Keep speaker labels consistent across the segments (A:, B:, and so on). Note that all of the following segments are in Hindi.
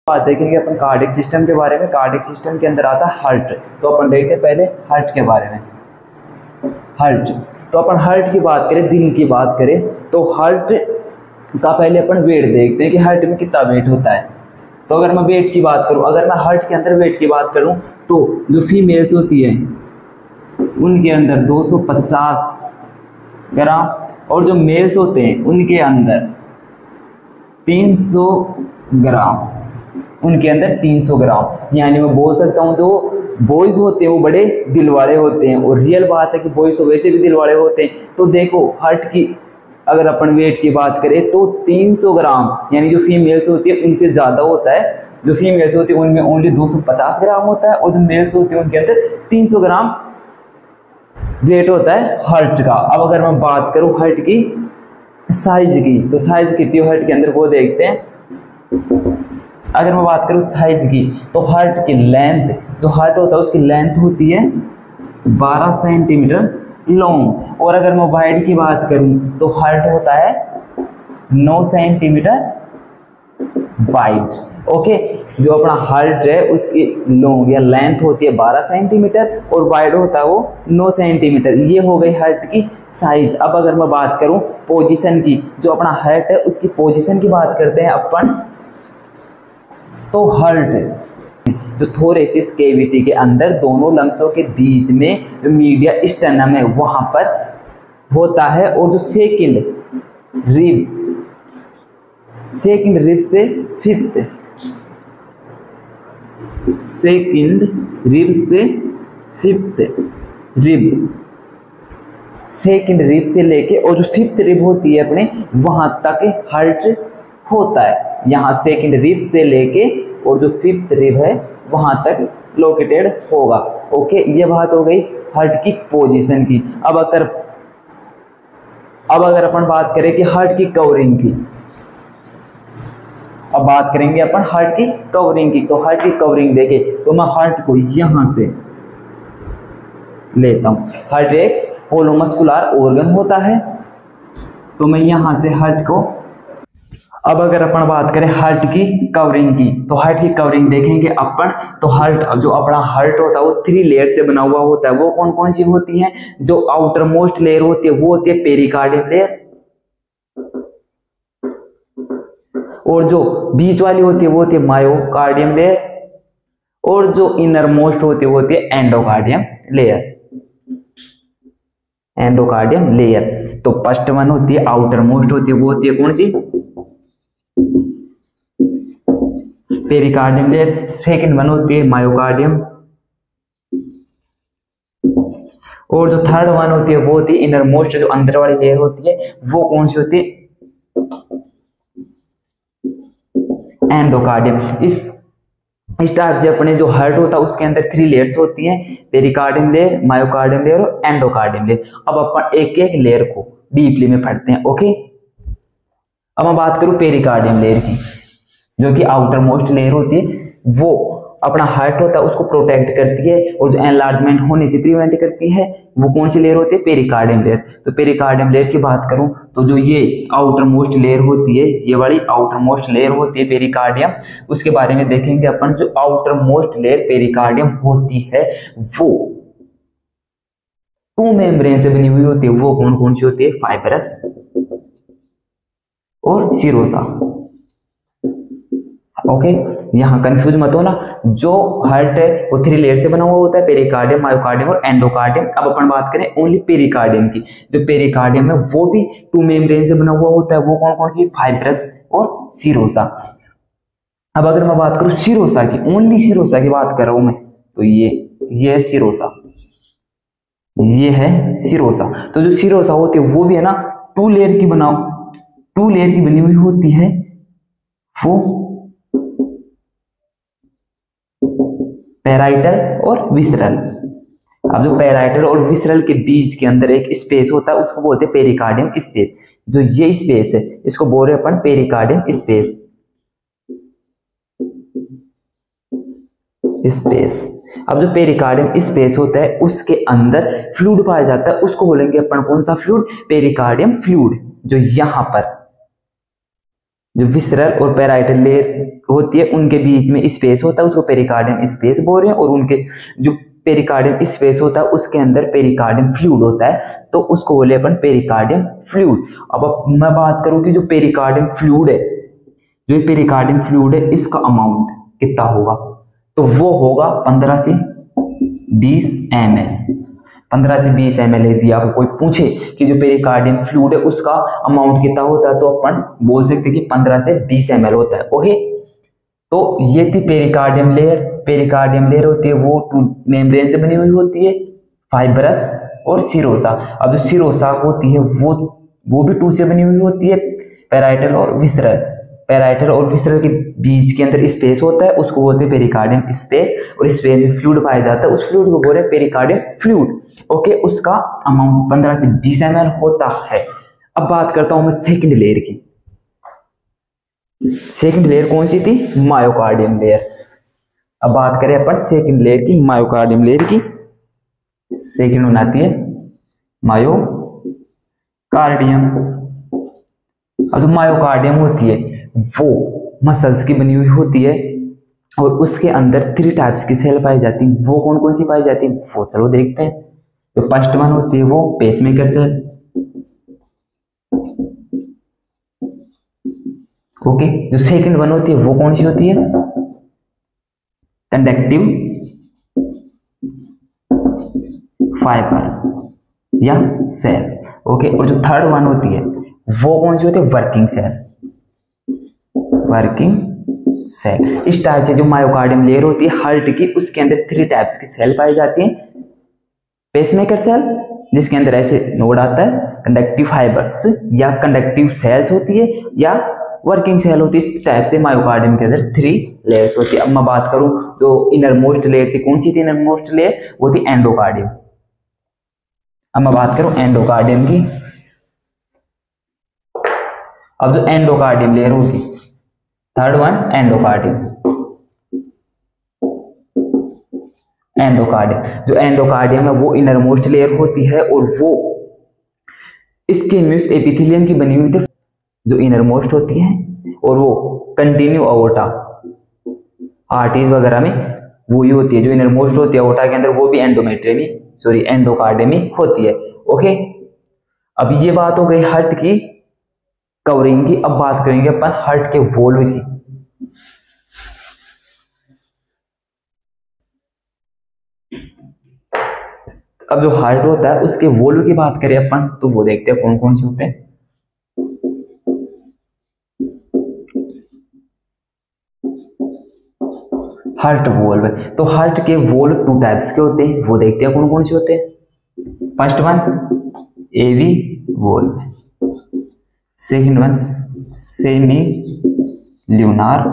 A: बात देखेंगे अपन कार्डियक सिस्टम के बारे में। कार्डियक सिस्टम के अंदर आता है हार्ट। तो अपन देखते हैं पहले हार्ट के बारे में। हार्ट, तो अपन हार्ट की बात करें, दिल की बात करें, तो हार्ट का पहले अपन वेट देखते हैं कि हार्ट में कितना वेट होता है। तो अगर मैं वेट की बात करूं, अगर मैं हार्ट के अंदर वेट की बात करूं, तो जो फीमेल्स होती है उनके अंदर 250 ग्राम और जो मेल्स होते हैं उनके अंदर 300 ग्राम, उनके अंदर 300 ग्राम। यानी मैं बोल सकता हूँ जो बॉयज होते हैं वो बड़े दिल वाले होते हैं, और रियल बात है कि बॉयज तो वैसे भी दिल वाले होते हैं। तो देखो हार्ट की अगर अपन वेट की बात करें तो 300 ग्राम, यानी जो फीमेल्स होती है उनसे ज़्यादा होता है। जो फीमेल्स होती है उनमें ओनली 250 ग्राम होता है, और जो मेल्स होते हैं उनके अंदर 300 ग्राम वेट होता है हार्ट का। अब अगर मैं बात करूँ हार्ट की साइज की, तो साइज कितनी हार्ट के अंदर वो देखते हैं। अगर मैं बात करूँ साइज की, तो हार्ट की लेंथ, जो हार्ट होता है उसकी लेंथ होती है 12 सेंटीमीटर लॉन्ग, और अगर मैं वाइड की बात करूँ तो हार्ट होता है 9 सेंटीमीटर वाइड। ओके, जो अपना हार्ट है उसकी लॉन्ग या लेंथ होती है 12 सेंटीमीटर और वाइड होता है वो 9 सेंटीमीटर। ये हो गई हार्ट की साइज। अब अगर मैं बात करूं पोजीशन की, जो अपना हार्ट है उसकी पोजीशन की बात करते हैं अपन, तो हार्ट जो थोरेसिस कैविटी के अंदर दोनों लंग्सों के बीच में जो मीडिया स्टर्नम है वहां पर होता है, और जो सेकंड रिब से फिफ्थ, सेकंड रिब से फिफ्थ रिब, सेकंड रिब से लेके और जो फिफ्थ रिब होती है अपने वहां तक हार्ट होता है। यहाँ सेकंड रिब से लेके और जो फिफ्थ रिब है वहां तक लोकेटेड होगा। ओके, ये बात हो गई हार्ट की पोजीशन की। अब अगर अपन बात करें कि हार्ट की कवरिंग की, अब बात करेंगे अपन हार्ट की कवरिंग की। तो हार्ट की कवरिंग देखे तो मैं हार्ट को यहां से लेता हूं। हार्ट एक होलोमस्कुलर ऑर्गन होता है, तो मैं यहां से हार्ट को, अब अगर अपन बात करें हार्ट की कवरिंग की, तो हार्ट की कवरिंग देखेंगे अपन, तो हार्ट जो अपना हार्ट होता है वो 3 लेयर से बना हुआ होता है। वो कौन कौन सी होती हैं? जो आउटर मोस्ट लेयर होती है वो होती है पेरिकार्डियम लेयर, और जो बीच वाली होती है वो होती है मायोकार्डियम लेयर, और जो इनर मोस्ट होती है वो होती है एंडोकार्डियम लेयर। एंडोकार्डियम लेयर, तो फर्स्ट वन होती है आउटर मोस्ट होती है वो होती है कौन सी? Pericardium layer. सेकंड वन होती है मायोकार्डियम, और जो थर्ड वन होती है वो होती है इनर मोस्ट, जो अंदर वाली लेयर होती है वो कौन सी होती है? एंडोकार्डियम। इस टाइप से अपने जो हार्ट होता है उसके अंदर 3 लेयर्स होती हैं, पेरिकार्डियम लेयर, मायोकार्डियम लेयर और एंडोकार्डियम लेयर। अब अपन एक एक लेयर को डीपली में पढ़ते हैं। ओके, अब मैं बात करूं पेरिकार्डियम लेयर की, जो कि आउटर मोस्ट लेयर होती है, वो अपना हार्ट होता है उसको प्रोटेक्ट करती है और जो एनलार्जमेंट होने से प्रिवेंट करती है। वो कौन सी लेयर होती है? Pericardium layer. तो पेरिकार्डियम लेयर की बात करूं तो जो ये आउटर मोस्ट लेयर होती है, ये वाली आउटर मोस्ट लेयर होती है पेरिकार्डियम, उसके बारे में देखेंगे अपन। जो आउटर मोस्ट लेयर पेरिकार्डियम होती है वो 2 मेम्ब्रेन से बनी हुई होती है। वो कौन कौन सी होती है? फाइब्रस और सीरोसा। ओके, यहाँ कंफ्यूज मत हो ना। जो हार्ट है वो 3 लेयर से बना हुआ होता है, पेरिकार्डियम, मायोकार्डियम और एंडोकार्डियम। अब अपन बात करें ओनली पेरिकार्डियम की। जो पेरिकार्डियम है वो भी 2 मेम्ब्रेन से बना हुआ होता है। वो कौन कौन सी? फाइब्रस और सीरोसा। अब अगर मैं बात करूं सीरोसा की, ओनली सीरोसा की बात कर रहा हूं मैं, तो ये है सीरोसा, ये है सीरोसा। तो जो सीरोसा होती है वो भी है ना 2 लेयर की बनी हुई होती है। वो पैराइटल और विसरल। अब जो पैराइटल और विसरल के बीच के अंदर एक स्पेस होता है उसको बोलते हैं पेरिकार्डियम स्पेस। जो ये स्पेस है इसको बोल रहे हैं अपन पेरिकार्डियम स्पेस। अब जो पेरिकार्डियम स्पेस होता है उसके अंदर फ्लूइड पाया जाता है, उसको बोलेंगे अपन कौन सा फ्लूइड? Pericardium fluid. जो जो विसरल और पेराइटल लेयर होती है उनके बीच में स्पेस होता है उसको पेरिकार्डियम स्पेस बोल रहे हैं, और उनके जो पेरिकार्डियम स्पेस होता है उसके अंदर पेरिकार्डियम फ्लूइड होता है, तो उसको बोले अपन पेरिकार्डियम फ्लूइड। अब मैं बात करूं कि जो पेरिकार्डियम फ्लूइड है, जो पेरिकार्डियम फ्लूइड है इसका अमाउंट कितना होगा, तो वो होगा 15 से 20 ml। 15 से 20 ml यदि आपको कोई पूछे कि जो पेरिकार्डियम फ्लूइड है उसका अमाउंट कितना होता है, तो अपन बोल सकते हैं कि 15 से 20 ml होता है। ओके, तो ये थी पेरिकार्डियम लेयर। पेरिकार्डियम लेयर होती है वो टू मेम्ब्रेन से बनी हुई होती है, फाइब्रस और सिरोसा। अब जो सिरोसा होती है वो भी टू से बनी हुई होती है, पेराइटल और विसरल। पेराइटल और विसरल के बीच के अंदर स्पेस होता है, उसको बोलते हैं पेरिकार्डियम स्पेस, और स्पेस में फ्लूइड पाया जाता है, उस फ्लूइड को बोल रहे हैं पेरिकार्डियम फ्लूइड। ओके, उसका अमाउंट 15 से 20 ml होता है। अब बात करता हूं मैं सेकंड लेयर की। सेकंड लेयर कौन सी थी, मायोकार्डियम लेयर। अब बात करें अपन सेकंड लेयर की, मायोकार्डियम लेयर की। सेकंड वन आती है मायोकार्डियम। अब जो मायोकार्डियम होती है वो मसल्स की बनी हुई होती है, और उसके अंदर 3 टाइप्स की सेल पाई जाती है। वो कौन कौन सी पाई जाती है वो चलो देखते हैं। जो फर्स्ट वन होती है वो पेसमेकर सेल। ओके, जो सेकंड वन होती है वो कौन सी होती है, कंडक्टिव फाइबर्स या सेल। ओके, और जो थर्ड वन होती है वो कौन सी होती है, वर्किंग सेल। Working cell. इस टाइप से जो मायोकार्डियम लेयर होती है हार्ट की, उसके अंदर 3 टाइप्स की सेल पाई जाती है। पेसमेकर सेल जिसके अंदर ऐसे नोड आता है, कंडक्टिव फाइबर्स या कंडक्टिव सेल्स होती है, या वर्किंग सेल होती है। इस टाइप से मायोकार्डियम के अंदर 3 लेयर्स होती है। अब मैं बात करूं जो इनर मोस्ट लेयर थी, कौन सी थी इनर मोस्ट लेयर, वो थी एंडोकार्डियम। अब मैं बात करूं एंडोकार्डियम की। अब जो एंडोकार्डियम लेयर होगी, थर्ड वन एंडोकार्डियम। एंडोकार्डियम, जो एंडोकार्डियम है वो इनर मोस्ट लेयर होती है, और वो इसके म्यूस एपिथेलियम की बनी हुई थी जो इनर मोस्ट होती है, और वो कंटिन्यू अओर्टा आर्टरीज वगैरह में वो ही होती है जो इनर मोस्ट होती है अओर्टा के अंदर, वो भी एंडोकार्डियम होती है। ओके, अब ये बात हो गई हार्ट की कवरिंग की। अब बात करेंगे अपन हार्ट के वॉल्व की। अब जो हार्ट होता है उसके वॉल्व की बात करें अपन, तो वो देखते हैं कौन कौन से होते हैं। हार्ट वॉल्व, तो हार्ट के वॉल्व 2 टाइप्स के होते हैं, वो देखते हैं कौन कौन से होते हैं। First one AV valve, second one semi lunar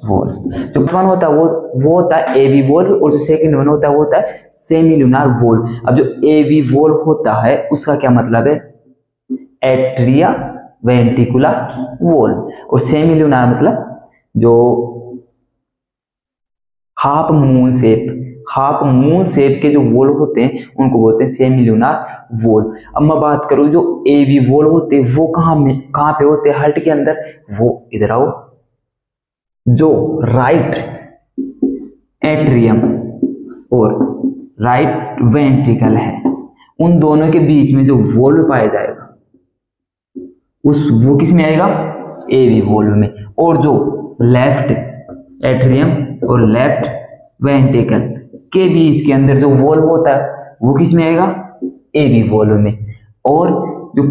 A: valve. जो फर्स्ट वन होता है वो होता है एवी वॉल्व, और जो सेकंड वन होता है वो होता है सेमी ल्यूनार वॉल्व। अब जो एवी वॉल्व होता है उसका क्या मतलब है, एट्रिया वेंट्रिकुलर वॉल्व, और सेमी ल्यूनार मतलब जो हाफ मून शेप के जो वॉल्व होते हैं उनको बोलते हैं सेमी ल्यूनार वॉल्व। अब मैं बात करूं जो एवी वॉल्व होते हैं वो कहां पे होते हैं हार्ट के अंदर, वो इधर आओ, जो राइट एट्रियम और राइट वेंट्रिकल है उन दोनों के बीच में जो वॉल्व पाया जाएगा वो किस में आएगा, एवी वॉल्व में। और जो लेफ्ट एट्रियम और लेफ्ट वेंट्रिकल के बीच के अंदर जो वॉल्व होता है वो किस में आएगा, एवी वॉल्व में। और जो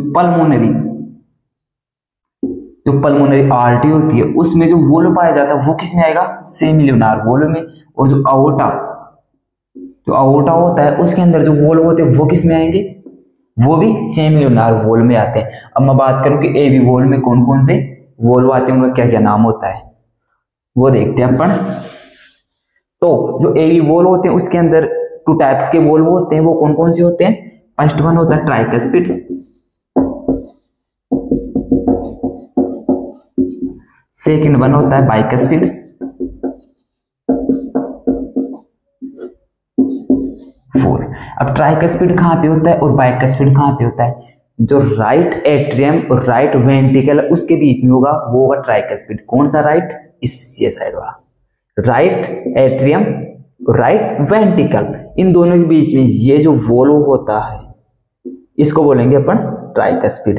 A: पल्मोनरी आर्टरी होती है उसमें जो वॉल्व पाया जाता है वो किस में आएगा, सेमी ल्यूनार वॉल्व में। और जो अओर्टा होता है उसके अंदर जो वॉल्व होते हैं वो किस में आएंगे, वो भी सेमी ल्यूनार वॉल्व में आते हैं। अब मैं बात करूं कि एवी वॉल्व में कौन कौन से वॉल्व आते हैं, उनका क्या क्या नाम होता है वो देखते हैं अपन। तो जो एवी वॉल्व होते हैं उसके अंदर 2 टाइप्स के वॉल्व होते हैं, वो कौन कौन से होते हैं। फर्स्ट वन होता है ट्राइकस्पिड, सेकंड वन होता है बाइकस्पिड, अब ट्राइकस्पिड कहां पे होता है और बाइकस्पिड कहां पे होता है, जो राइट एट्रियम और राइट वेंट्रिकल उसके बीच में होगा वो होगा ट्राइकस्पिड। कौन सा राइट? इस ये साइड वाला राइट एट्रियम, राइट वेंट्रिकल, इन दोनों के बीच में ये जो वॉल्व होता है इसको बोलेंगे अपन ट्राइकस्पिड।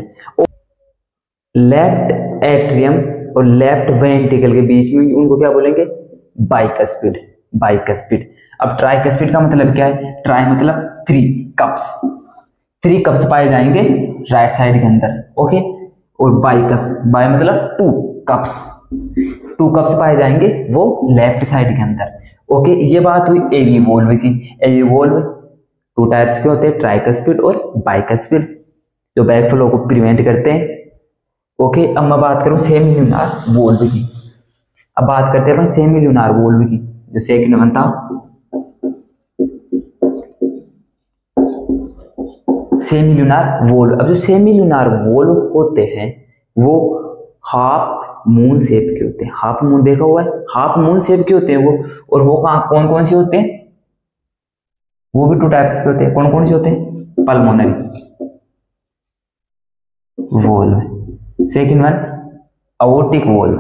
A: लेफ्ट एट्रियम और लेफ्ट वेंट्रिकल के बीच में उनको क्या बोलेंगे? बाइकस्पिड। बाइकस्पिड। अब ट्राइकस्पिड का मतलब क्या है? ट्राई मतलब 3 कप्स, 3 कप्स पाए जाएंगे राइट साइड के अंदर, ओके। और बाई मतलब 2 कप्स, 2 कप्स पाए जाएंगे वो लेफ्ट साइड के अंदर, ओके। ये बात हुई एवी वोल्व की। एवी वोल्व 2 टाइप्स के होते हैं, ट्राइकस्पिड और बाइकस्पिड, जो बैक फ्लो को प्रिवेंट करते हैं, ओके। अब मैं बात करूं सेमी ल्यूनार वोल्व की। अब बात करते हैं अपन सेमी ल्यूनार वोल्व की, जो सेकंड वन था सेमी ल्यूनार वोल्व। अब जो सेमी ल्यूनार वोल्व होते हैं वो हाफ मून शेप के होते हैं। हाफ मून देखा हुआ है, हाफ मून शेप के होते हैं वो। और वो कौन कौन से होते हैं? वो भी 2 टाइप्स के होते हैं। कौन कौन से होते हैं? Pulmonary valve, second one aortic valve,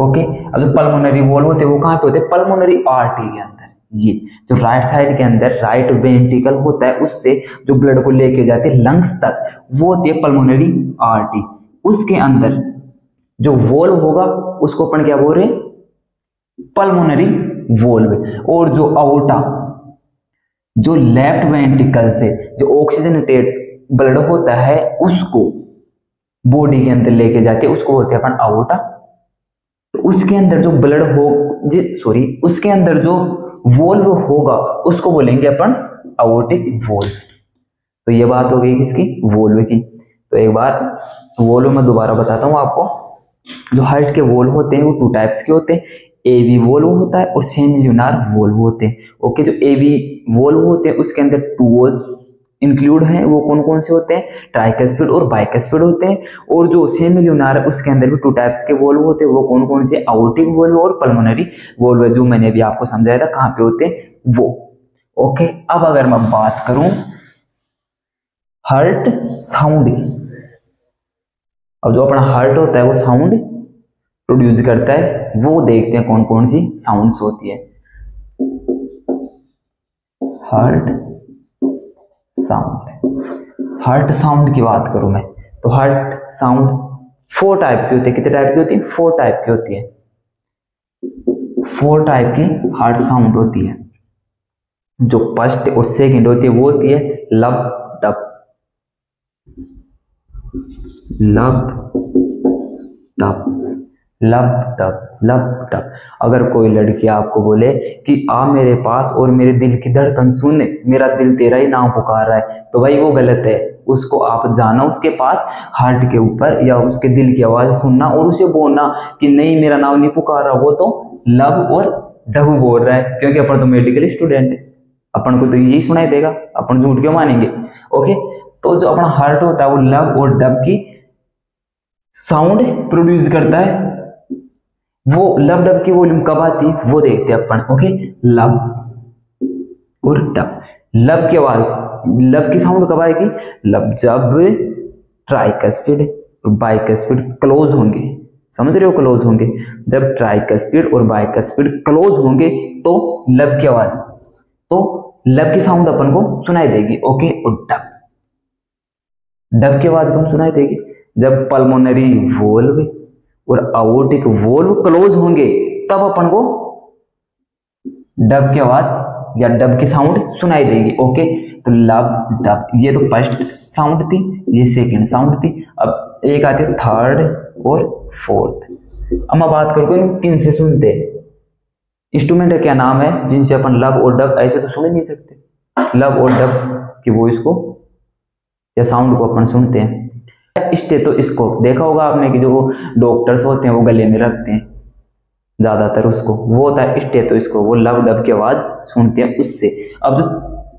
A: okay. अब जो पल्मोनरी वोल्व होते हैं वो कहां पे होते हैं? पल्मोनरी आर्टरी के अंदर। ये जो राइट साइड के अंदर राइट वेंट्रिकल होता है उससे जो ब्लड को लेके जाते हैं लंग्स तक, वो होती है पल्मोनरी आर्टरी। उसके अंदर जो वोल्व होगा उसको अपन क्या बोल रहे हैं? Pulmonary valve. और जो अओर्टा, जो लेफ्ट वेंट्रिकल से जो ऑक्सीजनेटेड ब्लड होता है उसको बॉडी के अंदर लेके जाते हैं, उसको बोलते हैं अपन अओर्टा। तो उसके अंदर जो ब्लड हो उसके अंदर जो वोल्व होगा उसको बोलेंगे अपन अओर्टिक वोल्व। तो ये बात हो गई किसकी? वोल्व की। तो एक बार वोल्व में दोबारा बताता हूं आपको। जो हार्ट के वोल्व होते हैं वो 2 टाइप्स के होते हैं, एवी वोल्व होता है और सेमी ल्यूनार वोल्व होते हैं, ओके। जो एवी वोल्व होते हैं उसके अंदर 2 वोल्व्स इंक्लूड हैं। वो कौन कौन से होते हैं? ट्राइकस्पिड और बाइकस्पिड होते हैं। और जो सेमी ल्यूनार है उसके अंदर भी 2 टाइप्स के वोल्व होते हैं। वो कौन कौन से? अओर्टिक वोल्व और पल्मोनरी वोल्व, जो मैंने अभी आपको समझाया था कहां पे होते हैं वो, ओके। अब अगर मैं बात करूं हार्ट साउंड की, अब जो अपना हार्ट होता है वो साउंड प्रोड्यूस करता है, वो देखते हैं कौन कौन सी साउंड्स होती है। हार्ट साउंड, हार्ट साउंड की बात करूं मैं तो हार्ट साउंड 4 टाइप की होती है। कितने टाइप की होती है? 4 टाइप की होती है। 4 टाइप की हार्ट साउंड होती है। जो फर्स्ट और सेकंड होती है वो होती है लब डब, लब डब, लब डब, लब डब। अगर कोई लड़की आपको बोले कि आ मेरे पास और मेरे दिल की धड़कन सुन, मेरा दिल तेरा ही नाम पुकार रहा है, तो भाई वो गलत है। उसको आप जाना उसके पास हार्ट के ऊपर या उसके दिल की आवाज सुनना और उसे बोलना कि नहीं मेरा नाम नहीं पुकार रहा, वो तो लब और डब बोल रहा है। क्योंकि अपन तो मेडिकल स्टूडेंट है, अपन को तो यही सुनाई देगा, अपन झूठ क्यों मानेंगे, ओके। तो जो अपना हार्ट होता है वो लब और डब की साउंड प्रोड्यूस करता है। वो लब डब की वॉल्यूम कब आती है वो देखते हैं अपन, ओके। लब और डब, लब की आवाज, लब की साउंड कब आएगी? लब जब ट्राइकस्पिड और बाइकस्पिड क्लोज होंगे, समझ रहे हो? क्लोज होंगे। जब ट्राइकस्पिड और बाइकस्पिड क्लोज होंगे तो लब की आवाज, तो लब की साउंड अपन को सुनाई देगी, ओके। और डब, डब की आवाज कब सुनाई देगी? जब पल्मोनरी वोल्व और अओर्टिक वोल्व क्लोज होंगे तब अपन को डब की आवाज या डब की साउंड सुनाई देगी, ओके। तो लब डब, ये तो फर्स्ट साउंड थी, ये सेकंड साउंड थी। अब एक आती है थर्ड और फोर्थ। अब मैं बात करूँ किन से सुनते हैं, इंस्ट्रूमेंट का क्या नाम है जिनसे अपन लब और डब ऐसे तो सुन ही नहीं सकते। लब और डब की वॉइस को या साउंड को अपन सुनते हैं। स्टेथोस्कोप देखा होगा आपने कि जो डॉक्टर्स होते हैं वो गले में रखते हैं ज्यादातर, उसको वो होता है स्टेथोस्कोप। वो लब डब की आवाज सुनते हैं उससे। अब जो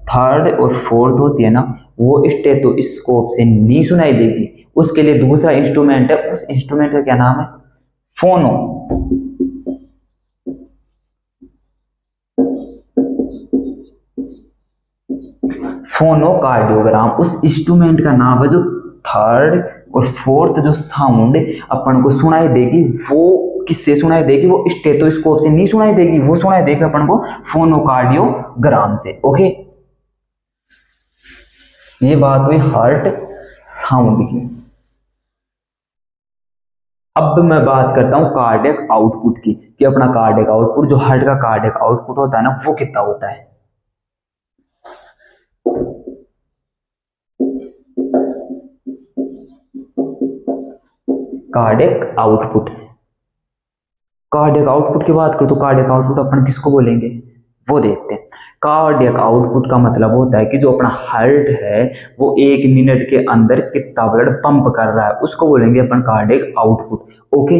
A: थर्ड और फोर्थ होती है ना, वो स्टेथोस्कोप से नहीं सुनाई देगी, उसके लिए दूसरा इंस्ट्रूमेंट है। उस इंस्ट्रूमेंट का क्या नाम है? फोनो। फोनोकार्डियोग्राम उस इंस्ट्रूमेंट का नाम है जो थर्ड और फोर्थ जो साउंड अपन को सुनाई देगी, वो किससे सुनाई देगी? वो स्टेथोस्कोप से नहीं सुनाई देगी, वो सुनाई देगी अपन को फोनोकार्डियोग्राम से। ओके, ये बात हुई हार्ट साउंड की। अब मैं बात करता हूं कार्डियक आउटपुट की, कि अपना कार्डियक आउटपुट, जो हार्ट का कार्डियक आउटपुट होता है ना, वो कितना होता है। कार्डियक आउटपुट, कार्डियक आउटपुट की बात करो तो कार्डियक आउटपुट अपन किसको बोलेंगे, वो देखते हैं। कार्डियक आउटपुट का मतलब होता है कि जो अपना हार्ट है वो 1 मिनट के अंदर कितना ब्लड पंप कर रहा है, उसको बोलेंगे अपन कार्डियक आउटपुट। ओके,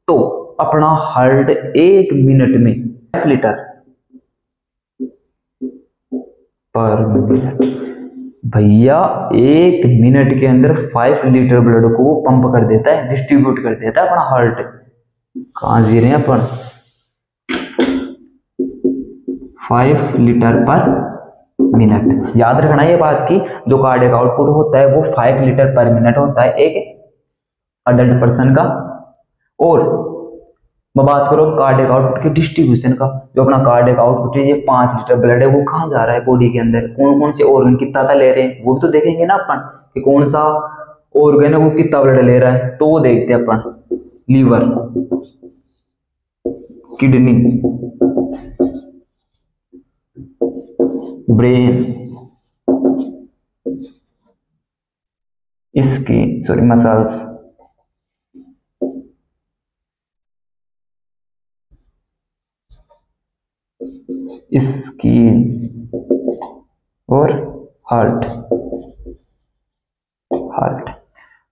A: तो अपना हार्ट 1 मिनट में 5 लीटर पर मिनट, भैया 1 मिनट के अंदर 5 लीटर ब्लड को वो पंप कर देता है, डिस्ट्रीब्यूट कर देता है अपना हार्ट। कहां जी रहे हैं अपन, 5 लीटर पर मिनट। याद रखना ये बात की जो कार्डियक आउटपुट होता है वो 5 लीटर पर मिनट होता है एक अडल्ट पर्सन का। और मैं बात करूं कार्डियक आउटपुट के डिस्ट्रीब्यूशन का, जो अपना कार्डियक आउटपुट है ये 5 लीटर ब्लड है, वो कहां जा रहा है बॉडी के अंदर, कौन कौन से ऑर्गन कितना ले रहे हैं, वो भी तो देखेंगे ना अपन कि कौन सा ऑर्गन है वो कितना ब्लड ले रहा है। तो वो देखते हैं अपन, liver, kidney, brain, muscles, skin और हार्ट।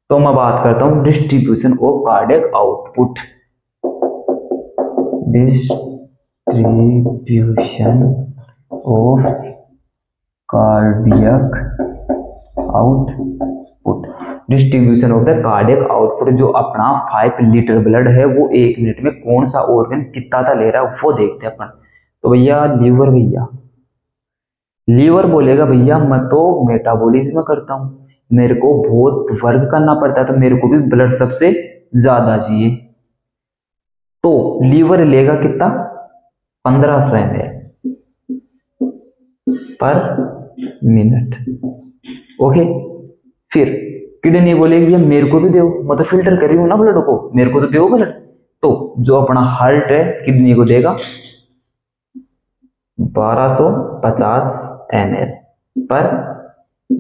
A: तो मैं बात करता हूं distribution of cardiac output. Distribution of cardiac output, distribution of the cardiac output, जो अपना 5 लीटर ब्लड है वो 1 मिनट में कौन सा ऑर्गन कितना ले रहा है वो देखते हैं अपन। तो भैया लीवर, भैया लीवर बोलेगा भैया मैं तो मेटाबॉलिज्म करता हूं, मेरे को बहुत वर्क करना पड़ता है, तो मेरे को भी ब्लड सबसे ज्यादा चाहिए। तो लीवर लेगा कितना, 1500 ml पर मिनट। ओके, फिर किडनी बोलेगी भैया मेरे को भी दो, मैं तो फिल्टर कर रही हूं ना ब्लड को, मेरे को तो दो ब्लड। तो जो अपना हार्ट है किडनी को देगा 1250 ml पर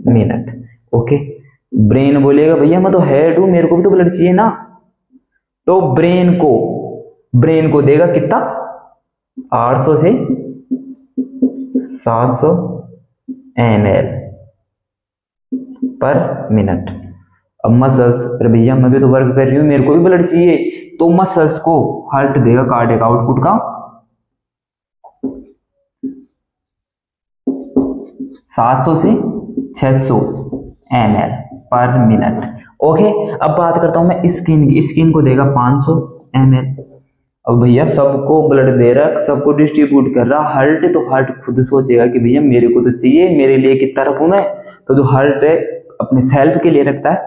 A: मिनट। ओके, ब्रेन बोलेगा भैया मैं तो हेड हूं, मेरे को भी तो ब्लड चाहिए ना, तो ब्रेन को देगा कितना, 800 से 700 ml पर मिनट। अब मसल्स, अरे भैया मैं भी तो वर्क कर रही हूँ, मेरे को भी ब्लड चाहिए, तो मसल्स को हार्ट देगा कार्डियक आउटपुट का 700 से 600 ml पर मिनट। ओके, अब बात करता हूं मैं स्किन की, स्किन को देगा 500 ml। अब भैया सबको ब्लड दे रहा, सबको डिस्ट्रीब्यूट कर रहा हार्ट, तो हार्ट खुद सोचेगा कि भैया मेरे को तो चाहिए, मेरे लिए कितना रखूं मैं, तो जो हार्ट है अपने सेल्फ के लिए रखता है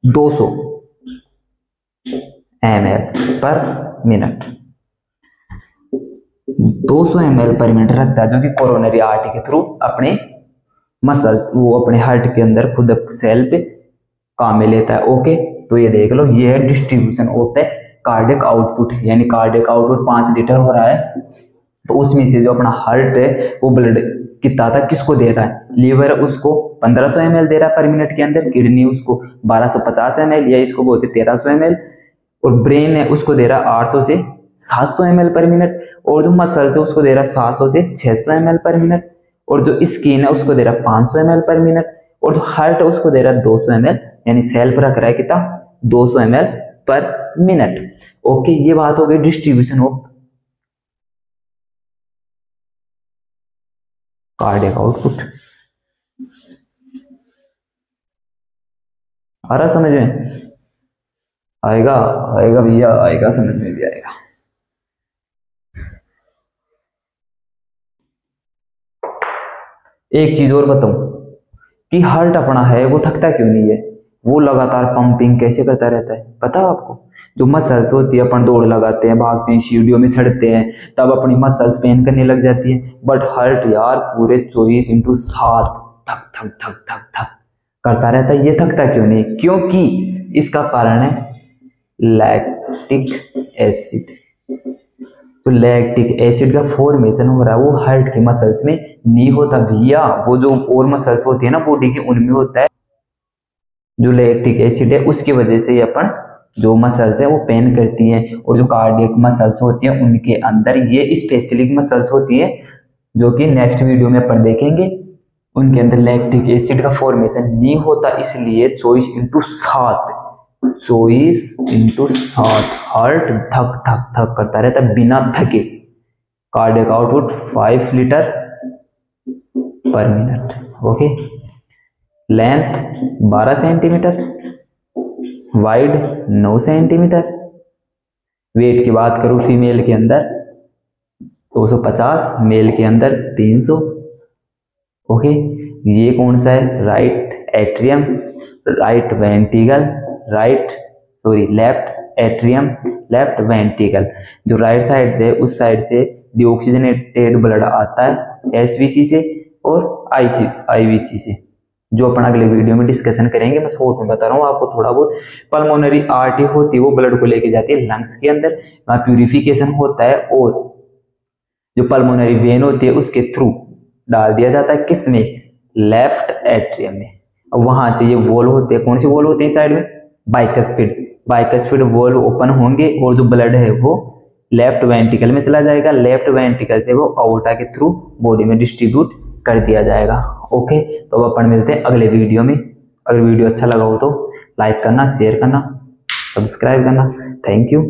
A: 200 ml पर मिनट, 200 ml पर मिनट रखता है, जो कि कोरोनरी आर्टरी के थ्रू अपने मसल्स, वो अपने हार्ट के अंदर खुद सेल्फ काम में लेता है। ओके, तो ये देख लो, ये है distribution of the cardiac output, यानी कार्डियक आउटपुट 5 लीटर हो रहा है, तो उसमें से जो अपना हार्ट है वो ब्लड कितना था किसको दे रहा है, लीवर उसको 1500 ml दे रहा है पर मिनट के अंदर, किडनी उसको 1250 ml या इसको बोलते 1300 ml, और ब्रेन है उसको दे रहा है 800 से 700 ml पर मिनट, और जो मसल्स है उसको दे रहा है 700 से 600 ml पर मिनट, और जो स्किन है उसको दे रहा है 500 ml पर मिनट, और जो हार्ट है उसको दे रहा है 200 ml, यानी सेल्फ रख रहा है कितना 200 ml पर मिनट। ओके, ये बात हो गई डिस्ट्रीब्यूशन ऑफ कार्डियक आउटपुट। आ रहा समझ में, आएगा आएगा भैया आएगा, समझ में भी आएगा। एक चीज और बताऊं, कि हार्ट अपना है वो थकता क्यों नहीं है, वो लगातार पंपिंग कैसे करता रहता है पता है आपको। जो मसल्स होती है, अपन दौड़ लगाते हैं, भागते हैं, सीढ़ियों में चढ़ते हैं, तब अपनी मसल्स पेन करने लग जाती है, बट हार्ट यार पूरे 24/7 थक थक थक थक थक करता रहता है। ये थकता क्यों नहीं? क्योंकि इसका कारण है लैक्टिक एसिड। तो लैक्टिक एसिड का फॉर्मेशन हो रहा है वो हार्ट के मसल्स में नहीं होता भैया, वो जो और मसल्स होती है ना बॉडी की उनमें होता है। जो लैक्टिक एसिड है उसकी वजह से अपन जो मसल्स है वो पेन करती हैं, और जो कार्डियक मसल्स होती हैं उनके अंदर ये स्पेसिफिक मसल्स होती है जो कि नेक्स्ट वीडियो में अपन देखेंगे, उनके अंदर लैक्टिक एसिड का फॉर्मेशन नहीं होता। इसलिए 24/7 हार्ट धक धक धक करता रहता है बिना थके। Cardiac output 5 litre per minute. Okay, length 12 centimetre, wide 9 centimetre. Weight की बात करूं फीमेल के अंदर 250, मेल के अंदर 300। ओके, ये कौन सा है? Right atrium, right ventricle, left atrium, left ventricle. जो राइट साइड है उस साइड से डीऑक्सीजनेटेड ब्लड आता है एसवीसी से और आईवीसी से, जो अपन अगले वीडियो में डिस्कशन करेंगे। मैं शॉर्ट में बता रहा हूँ आपको थोड़ा बहुत। पल्मोनरी आर्टरी होती है वो ब्लड को लेके जाती है लंग्स के अंदर, वहाँ प्यूरिफिकेशन होता है, और जो पल्मोनरी वेन होती है उसके थ्रू डाल दिया जाता है किसमें? लेफ्ट एट्रियम में। अब वहां से ये वॉल होते हैं, कौन सी वॉल होती है साइड में? बाइकस्फीड वॉल ओपन होंगे और जो ब्लड है वो लेफ्ट वेंट्रिकल में चला जाएगा, लेफ्ट वेंट्रिकल से वो अओर्टा के थ्रू बॉडी में डिस्ट्रीब्यूट कर दिया जाएगा। ओके, तो अब अपन मिलते हैं अगले वीडियो में। अगर वीडियो अच्छा लगा हो तो लाइक करना, शेयर करना, सब्सक्राइब करना। Thank you.